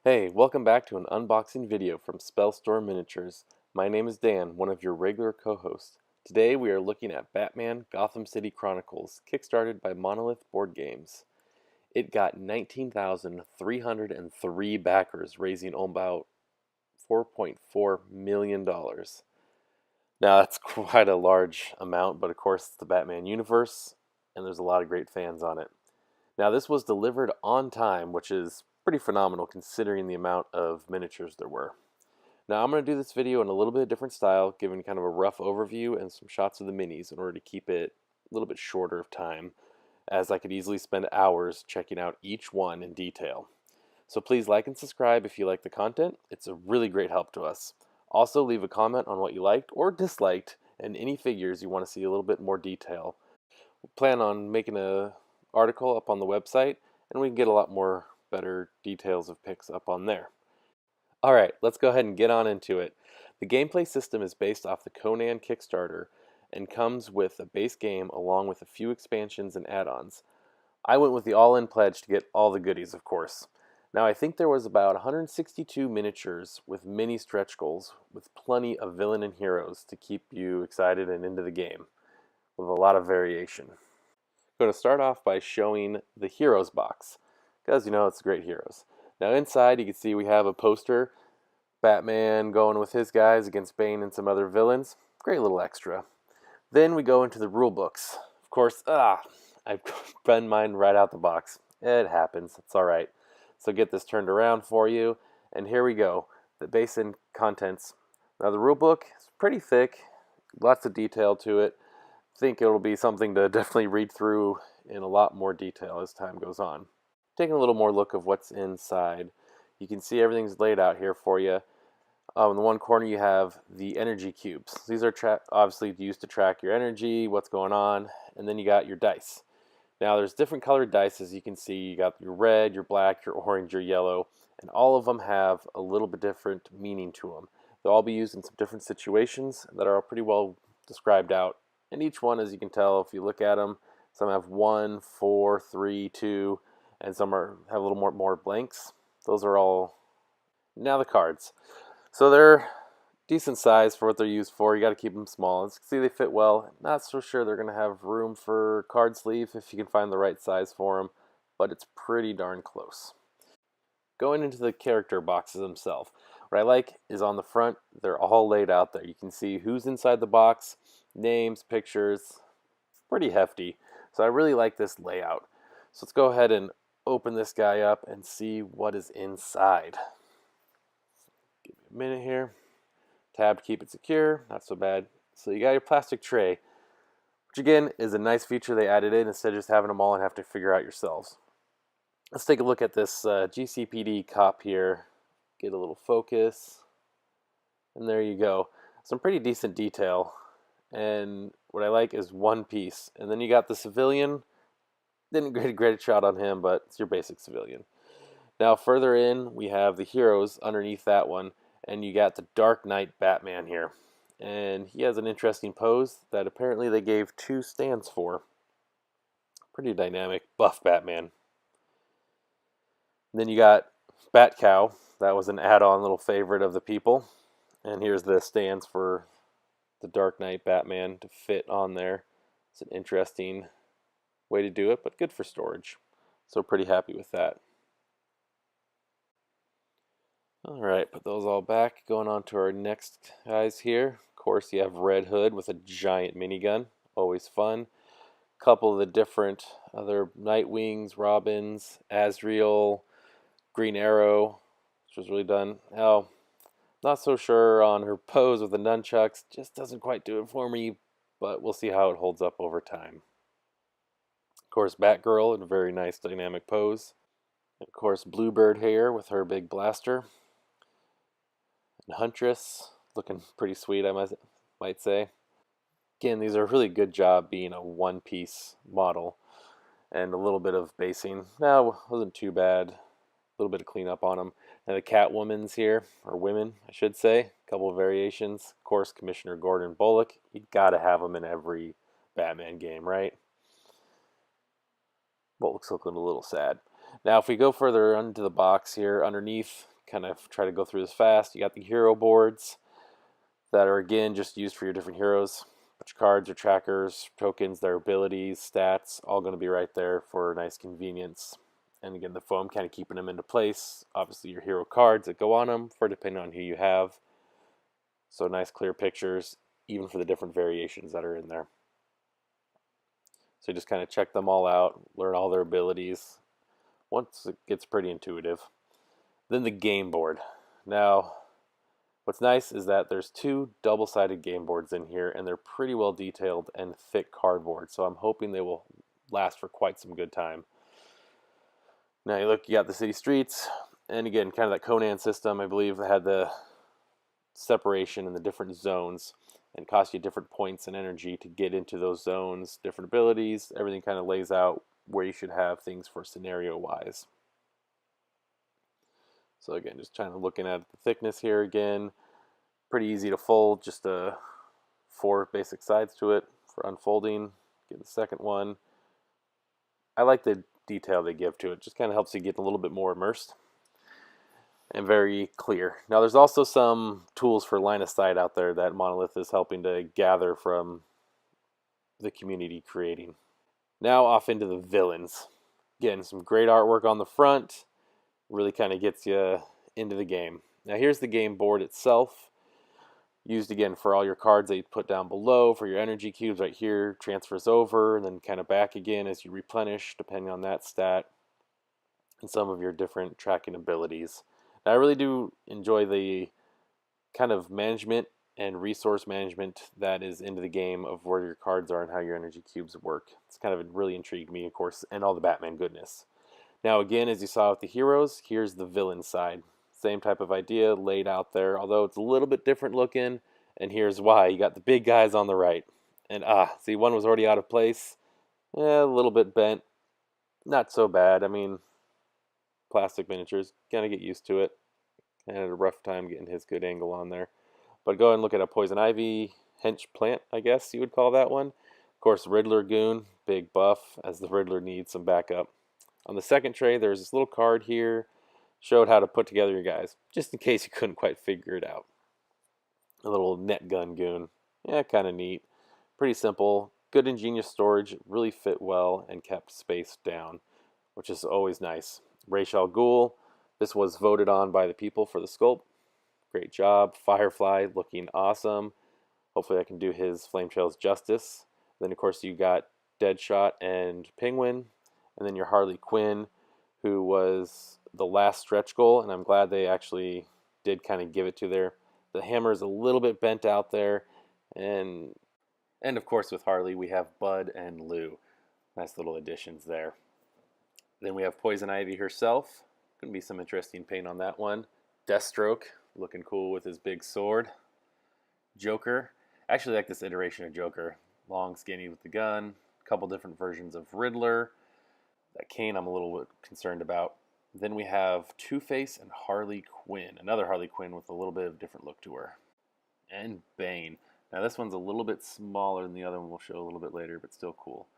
Hey, welcome back to an unboxing video from Spellstorm Miniatures. My name is Dan, one of your regular co-hosts. Today we are looking at Batman Gotham City Chronicles, kickstarted by Monolith Board Games. It got 19,303 backers, raising about $4.4 million. Now that's quite a large amount, but of course it's the Batman universe, and there's a lot of great fans on it. Now this was delivered on time, which is pretty phenomenal considering the amount of miniatures there were. Now I'm going to do this video in a little bit different style, giving kind of a rough overview and some shots of the minis in order to keep it a little bit shorter of time, as I could easily spend hours checking out each one in detail. So please like and subscribe if you like the content. It's a really great help to us. Also leave a comment on what you liked or disliked and any figures you want to see a little bit more detail. We plan on making a article up on the website, and we can get a lot more better details of picks up on there. Alright, let's go ahead and get on into it. The gameplay system is based off the Conan Kickstarter and comes with a base game along with a few expansions and add-ons. I went with the all-in pledge to get all the goodies, of course. Now I think there was about 162 miniatures with mini stretch goals with plenty of villain and heroes to keep you excited and into the game, with a lot of variation. I'm going to start off by showing the Heroes box, because it's great heroes. Now inside you can see we have a poster, Batman going with his guys against Bane and some other villains. Great little extra. Then we go into the rule books. Of course, I've run mine right out the box. It happens, it's alright. So get this turned around for you, and here we go, the base and contents. Now the rule book is pretty thick, lots of detail to it. Think it'll be something to definitely read through in a lot more detail as time goes on. Taking a little more look of what's inside, you can see everything's laid out here for you. In the one corner you have the energy cubes. These are obviously used to track your energy, what's going on, and then you got your dice. Now there's different colored dice, as you can see. You got your red, your black, your orange, your yellow, and all of them have a little bit different meaning to them. They'll all be used in some different situations that are pretty well described out. And each one, as you can tell, if you look at them, some have 1, 4, 3, 2, and some have a little more blanks. Those are all. Now the cards. So they're decent size for what they're used for. You got to keep them small. As you can see, they fit well. Not so sure they're going to have room for card sleeve if you can find the right size for them, but it's pretty darn close. Going into the character boxes themselves, what I like is on the front, they're all laid out there. You can see who's inside the box, names, pictures, pretty hefty. So I really like this layout. So let's go ahead and open this guy up and see what is inside. Give me a minute here. Tab to keep it secure, not so bad. So you got your plastic tray, which again is a nice feature they added in instead of just having them all and have to figure out yourselves. Let's take a look at this GCPD cop here. Get a little focus. And there you go. Some pretty decent detail. And what I like is one piece. And then you got the civilian. Didn't get a great shot on him, but it's your basic civilian. Now further in, we have the heroes underneath that one. And you got the Dark Knight Batman here. And he has an interesting pose that apparently they gave 2 stands for. Pretty dynamic, buff Batman. Then you got Bat Cow. That was an add-on little favorite of the people. And here's the stands for the Dark Knight Batman to fit on there. It's an interesting way to do it, but good for storage. So pretty happy with that. Alright, put those all back. Going on to our next guys here. Of course, you have Red Hood with a giant minigun. Always fun. Couple of the different other Nightwings, Robins, Azrael, Green Arrow, which was really done. Now, not so sure on her pose with the nunchucks. Just doesn't quite do it for me, but we'll see how it holds up over time. Of course, Batgirl in a very nice dynamic pose. And of course, Bluebird here with her big blaster. And Huntress, looking pretty sweet, I might say. Again, these are a really good job being a one-piece model. And a little bit of basing. Now, wasn't too bad. A little bit of cleanup on them. Now the Catwoman's here, or women, I should say. A couple of variations. Of course, Commissioner Gordon Bullock. You gotta have them in every Batman game, right? Bullock's looking a little sad. Now, if we go further into the box here, underneath, kind of try to go through this fast. You got the hero boards that are, again, just used for your different heroes. Bunch of cards or trackers, tokens, their abilities, stats, all going to be right there for nice convenience. And again, the foam kind of keeping them into place. Obviously, your hero cards that go on them for depending on who you have. So nice clear pictures, even for the different variations that are in there. So just kind of check them all out, learn all their abilities. Once it gets pretty intuitive. Then the game board. Now, what's nice is that there's 2 double-sided game boards in here, and they're pretty well detailed and thick cardboard. So I'm hoping they will last for quite some good time. Now you look, you got the city streets, and again, kind of that Conan system. I believe they had the separation in the different zones, and cost you different points and energy to get into those zones, different abilities. Everything kind of lays out where you should have things for scenario-wise. So again, just kind of looking at the thickness here again. Pretty easy to fold, just 4 basic sides to it for unfolding. Get the second one. I like the detail they give to it. Just kind of helps you get a little bit more immersed and very clear. Now there's also some tools for line of sight out there that Monolith is helping to gather from the community creating. Now off into the villains. Again, some great artwork on the front. Really kind of gets you into the game. Now here's the game board itself. Used again for all your cards that you put down below. For your energy cubes right here, transfers over and then kind of back again as you replenish depending on that stat. And some of your different tracking abilities. Now, I really do enjoy the kind of management and resource management that is into the game of where your cards are and how your energy cubes work. It's kind of really intrigued me, of course, and all the Batman goodness. Now again, as you saw with the heroes, here's the villain side. Same type of idea laid out there, although it's a little bit different looking, and here's why. You got the big guys on the right. And see, one was already out of place. A little bit bent. Not so bad. I mean, plastic miniatures, kind of get used to it. And had a rough time getting his good angle on there. But go ahead and look at a Poison Ivy hench plant, I guess you would call that one. Of course, Riddler Goon, big buff, as the Riddler needs some backup. On the second tray, there's this little card here. Showed how to put together your guys, just in case you couldn't quite figure it out. A little net gun goon. Yeah, kind of neat. Pretty simple. Good ingenious storage. Really fit well and kept space down, which is always nice. Ra's al Ghul. This was voted on by the people for the sculpt. Great job. Firefly looking awesome. Hopefully I can do his flame trails justice. Then of course you got Deadshot and Penguin. And then your Harley Quinn, who was the last stretch goal, and I'm glad they actually did kind of give it to there. The hammer is a little bit bent out there, and of course with Harley we have Bud and Lou. Nice little additions there. Then we have Poison Ivy herself. Gonna be some interesting paint on that one. Deathstroke, looking cool with his big sword. Joker, I actually like this iteration of Joker. Long, skinny with the gun. A couple different versions of Riddler. That Kane I'm a little bit concerned about. Then we have Two-Face and Harley Quinn. Another Harley Quinn with a little bit of different look to her. And Bane. Now this one's a little bit smaller than the other one we'll show a little bit later, but still cool.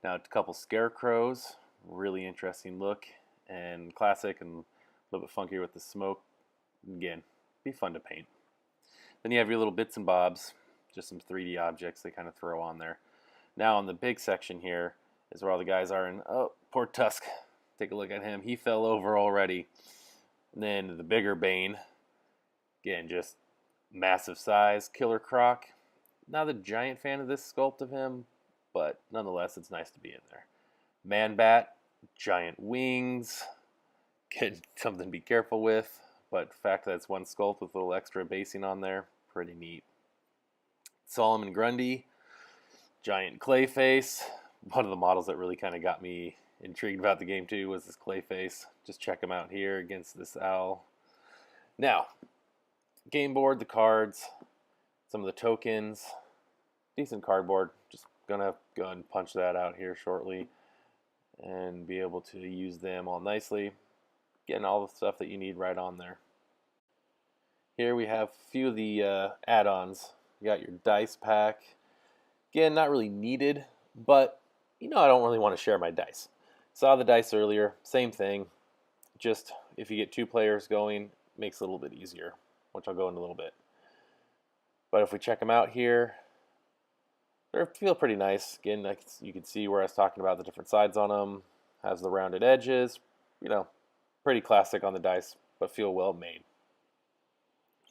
Now a couple Scarecrows. Really interesting look. And classic and a little bit funkier with the smoke. Again, be fun to paint. Then you have your little bits and bobs. Just some 3D objects they kind of throw on there. Now on the big section here is where all the guys are in. Oh, poor Tusk. Take a look at him. He fell over already. And then the bigger Bane. Again, just massive size. Killer Croc. Not a giant fan of this sculpt of him, but nonetheless, it's nice to be in there. Man-Bat. Giant wings. Get something to be careful with. But the fact that it's one sculpt with a little extra basing on there, pretty neat. Solomon Grundy. Giant Clayface. One of the models that really kind of got me intrigued about the game too was this Clayface. Just check him out here against this owl. Now, game board, the cards, some of the tokens, decent cardboard. Just gonna go and punch that out here shortly and be able to use them all nicely. Getting all the stuff that you need right on there. Here we have a few of the add-ons. You got your dice pack. Again, not really needed, but you know I don't really want to share my dice. Saw the dice earlier, same thing. Just if you get 2 players going, makes it a little bit easier, which I'll go into a little bit. But if we check them out here, they feel pretty nice. Again, you can see where I was talking about the different sides on them. Has the rounded edges, you know, pretty classic on the dice, but feel well made.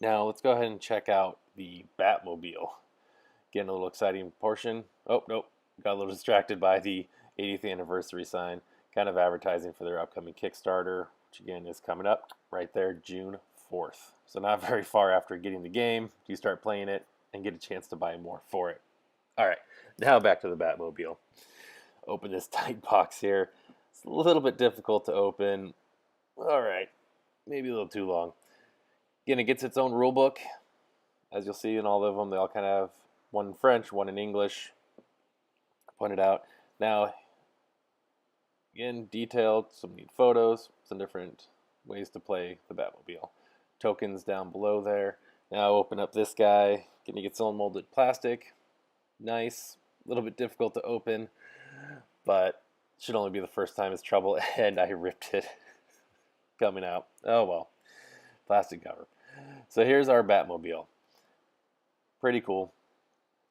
Now let's go ahead and check out the Batmobile. Getting a little exciting portion. Oh, nope. Got a little distracted by the 80th anniversary sign. Kind of advertising for their upcoming Kickstarter, which again is coming up right there, June 4th. So not very far after getting the game, you start playing it and get a chance to buy more for it. All right, now back to the Batmobile. Open this tight box here. It's a little bit difficult to open. All right, maybe a little too long. Again, it gets its own rule book. As you'll see in all of them, they all kind of have one in French, one in English. Pointed out. Now, again, detailed, some neat photos, some different ways to play the Batmobile. Tokens down below there. Now open up this guy. Can you get its own molded plastic? Nice. A little bit difficult to open, but should only be the first time it's trouble, and I ripped it coming out. Oh well. Plastic cover. So here's our Batmobile. Pretty cool.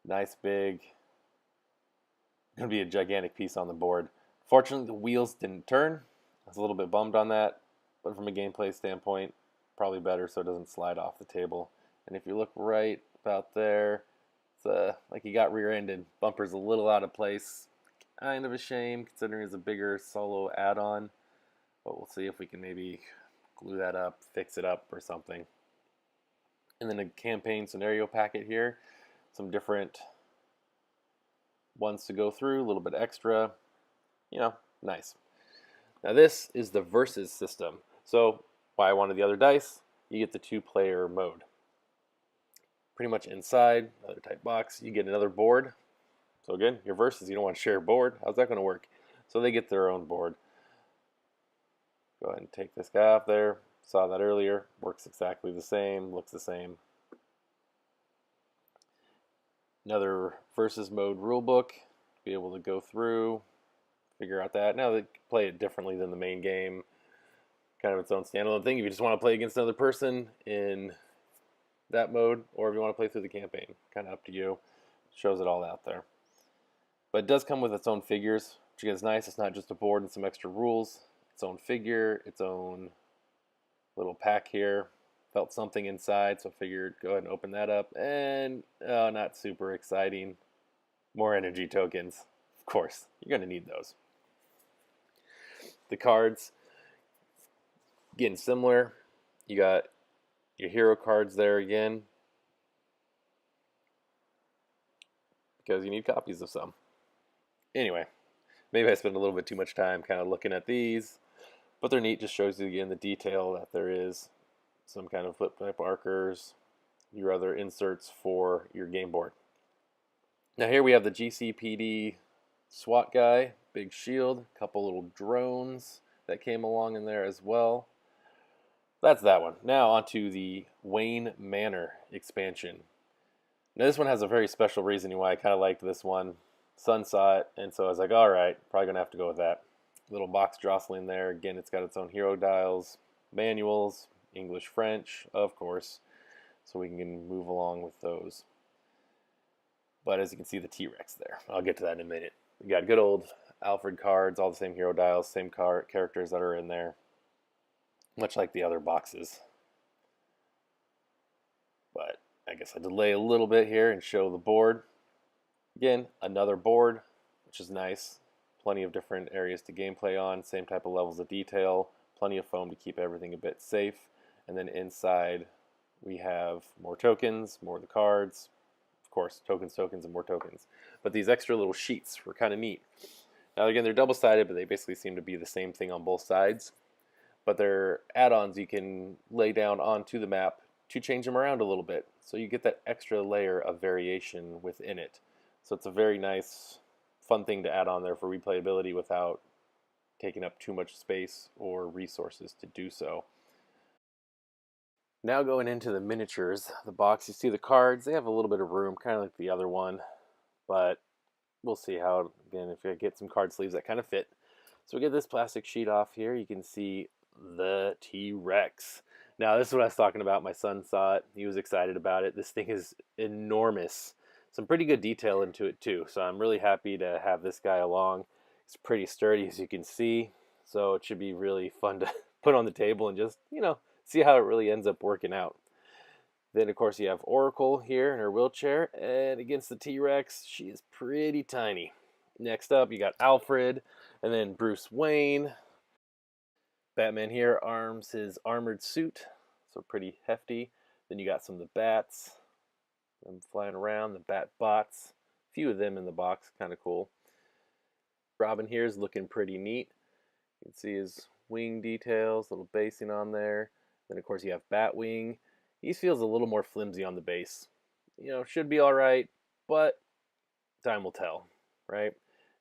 Nice big. Gonna be a gigantic piece on the board. Fortunately, the wheels didn't turn. I was a little bit bummed on that, but from a gameplay standpoint, probably better so it doesn't slide off the table. And if you look right about there, it's like you got rear-ended. Bumper's a little out of place. Kind of a shame considering it's a bigger solo add-on, but we'll see if we can maybe glue that up, fix it up or something. And then a campaign scenario packet here. Some different ones to go through, a little bit extra. You know, nice. Now this is the versus system. So why I wanted the other dice, you get the 2-player mode. Pretty much inside, another type box, you get another board. So again, your versus, you don't want to share a board. How's that going to work? So they get their own board. Go ahead and take this guy off there. Saw that earlier. Works exactly the same, looks the same. Another versus mode rulebook. Be able to go through, figure out that. Now they play it differently than the main game. Kind of its own standalone thing. If you just want to play against another person in that mode, or if you want to play through the campaign, kind of up to you. Shows it all out there. But it does come with its own figures, which is nice. It's not just a board and some extra rules. Its own figure, its own little pack here. Felt something inside, so I figured go ahead and open that up. And not super exciting. More energy tokens. Of course, you're going to need those. The cards, again, similar. You got your hero cards there again, because you need copies of some. Anyway, maybe I spent a little bit too much time kind of looking at these, but they're neat. Just shows you again the detail that there is. Some kind of flip type markers, your other inserts for your game board. Now here we have the GCPD SWAT guy, big shield, a couple little drones that came along in there as well. That's that one. Now onto the Wayne Manor expansion. Now this one has a very special reasoning why I kind of liked this one. Son saw it, and so I was like, all right, probably going to have to go with that. Little box jostling there. Again, it's got its own hero dials, manuals, English, French, of course, so we can move along with those. But as you can see, the T-Rex there. I'll get to that in a minute. We got good old Alfred cards, all the same hero dials, same characters that are in there, much like the other boxes. But I guess I delay a little bit here and show the board. Again, another board, which is nice. Plenty of different areas to gameplay on, same type of levels of detail, plenty of foam to keep everything a bit safe. And then inside we have more tokens, more of the cards, of course, tokens, and more tokens. But these extra little sheets were kind of neat. Now again, they're double-sided, but they basically seem to be the same thing on both sides. But they're add-ons you can lay down onto the map to change them around a little bit. So you get that extra layer of variation within it. So it's a very nice, fun thing to add on there for replayability without taking up too much space or resources to do so. Now going into the miniatures, the box, you see the cards, they have a little bit of room, kind of like the other one, but we'll see how, again, if I get some card sleeves that kind of fit. So we get this plastic sheet off here, you can see the T-Rex. Now, this is what I was talking about. My son saw it. He was excited about it. This thing is enormous. Some pretty good detail into it, too. So I'm really happy to have this guy along. It's pretty sturdy, as you can see. So it should be really fun to put on the table and just, see how it really ends up working out. Then, of course, you have Oracle here in her wheelchair. And against the T-Rex, she is pretty tiny. Next up, you got Alfred, and then Bruce Wayne. Batman here arms his armored suit, so pretty hefty. Then you got some of the bats, them flying around, the bat bots. A few of them in the box, kind of cool. Robin here is looking pretty neat. You can see his wing details, little basing on there. Then of course you have Batwing. He feels a little more flimsy on the base. Should be alright, but time will tell, right?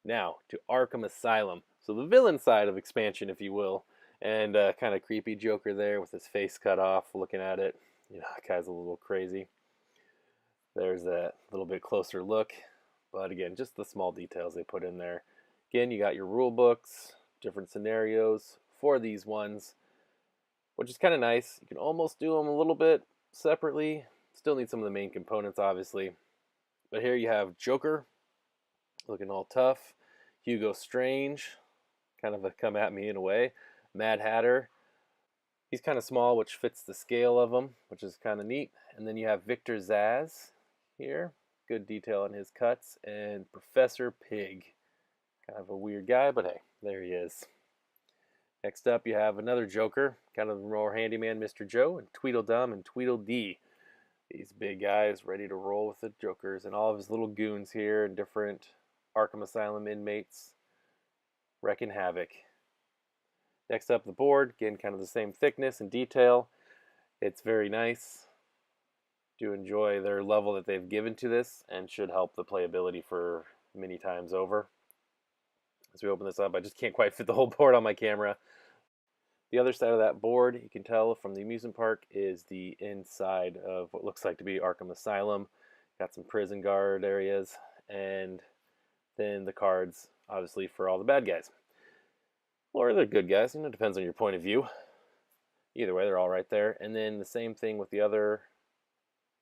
Now, to Arkham Asylum. So the villain side of expansion, if you will. And kind of creepy Joker there with his face cut off, looking at it. That guy's a little crazy. There's that little bit closer look. But again, just the small details they put in there. Again, you got your rule books, different scenarios for these ones, which is kind of nice. You can almost do them a little bit separately. Still need some of the main components, obviously. But here you have Joker, looking all tough. Hugo Strange, kind of a come at me in a way. Mad Hatter, he's kind of small, which fits the scale of him, which is kind of neat. And then you have Victor Zsasz here, good detail on his cuts, and Professor Pig, kind of a weird guy, but hey, there he is. Next up, you have another Joker, kind of more handyman, Mr. Joe, and Tweedledum and Tweedledee. These big guys ready to roll with the Jokers, and all of his little goons here, and different Arkham Asylum inmates wrecking havoc. Next up, the board, again, kind of the same thickness and detail. It's very nice. Do enjoy their level that they've given to this, and should help the playability for many times over. As we open this up, I just can't quite fit the whole board on my camera. The other side of that board, you can tell from the amusement park, is the inside of what looks like to be Arkham Asylum. Got some prison guard areas, and then the cards, obviously, for all the bad guys. Or they're good guys, it depends on your point of view. Either way, they're all right there. And then the same thing with the other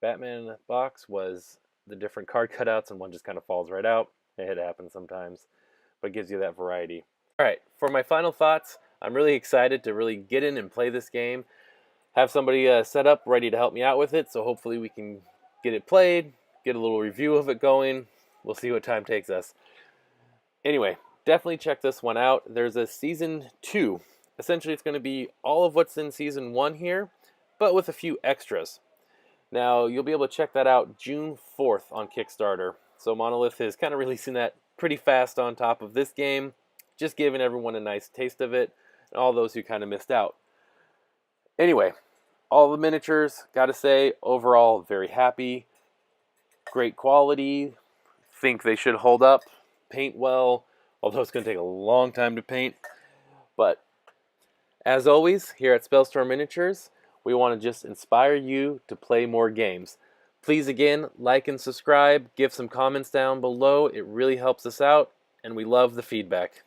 Batman box was the different card cutouts, and one just kind of falls right out. It happens sometimes, but it gives you that variety. All right, for my final thoughts, I'm really excited to really get in and play this game. Have somebody set up, ready to help me out with it, so hopefully we can get it played, get a little review of it going. We'll see what time takes us. Anyway, definitely check this one out. There's a Season 2. Essentially, it's going to be all of what's in Season 1 here, but with a few extras. Now, you'll be able to check that out June 4th on Kickstarter. So Monolith is kind of releasing that pretty fast on top of this game, just giving everyone a nice taste of it, and all those who kind of missed out. Anyway, all the miniatures, gotta say, overall, very happy. Great quality. Think they should hold up, paint well, although it's going to take a long time to paint. But as always, here at Spellstorm Miniatures, we want to just inspire you to play more games. Please again, like and subscribe, give some comments down below. It really helps us out, and we love the feedback.